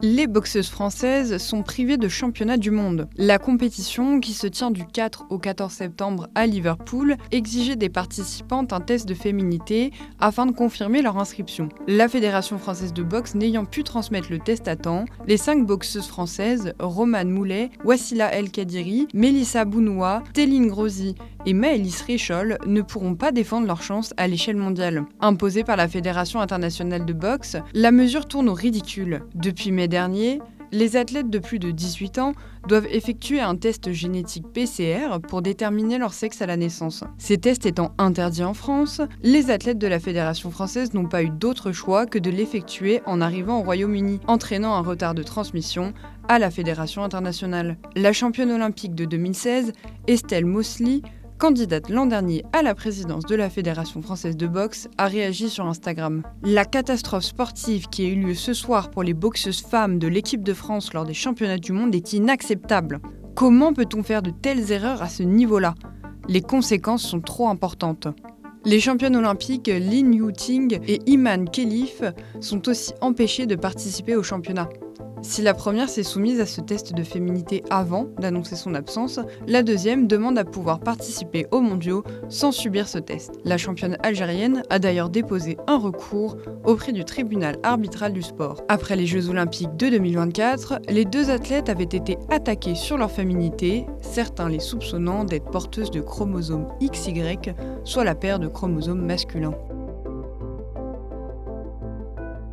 Les boxeuses françaises sont privées de championnat du monde. La compétition, qui se tient du 4 au 14 septembre à Liverpool, exigeait des participantes un test de féminité afin de confirmer leur inscription. La Fédération française de boxe n'ayant pu transmettre le test à temps, les 5 boxeuses françaises, Romane Moulet, Wassila El Kadiri, Mélissa Bounoua, Téline Grosy et Maëlys Réchol ne pourront pas défendre leur chance à l'échelle mondiale. Imposée par la Fédération internationale de boxe, la mesure tourne au ridicule. Depuis mai dernier, les athlètes de plus de 18 ans doivent effectuer un test génétique PCR pour déterminer leur sexe à la naissance. Ces tests étant interdits en France, les athlètes de la Fédération française n'ont pas eu d'autre choix que de l'effectuer en arrivant au Royaume-Uni, entraînant un retard de transmission à la Fédération internationale. La championne olympique de 2016, Estelle Mosley, candidate l'an dernier à la présidence de la Fédération française de boxe, a réagi sur Instagram. La catastrophe sportive qui a eu lieu ce soir pour les boxeuses femmes de l'équipe de France lors des championnats du monde est inacceptable. Comment peut-on faire de telles erreurs à ce niveau-là ? Les conséquences sont trop importantes. Les championnes olympiques Lin Yu-Ting et Iman Khelif sont aussi empêchées de participer au championnat. Si la première s'est soumise à ce test de féminité avant d'annoncer son absence, la deuxième demande à pouvoir participer aux mondiaux sans subir ce test. La championne algérienne a d'ailleurs déposé un recours auprès du tribunal arbitral du sport. Après les Jeux olympiques de 2024, les deux athlètes avaient été attaqués sur leur féminité, certains les soupçonnant d'être porteuses de chromosome XY, soit la paire de chromosomes masculins.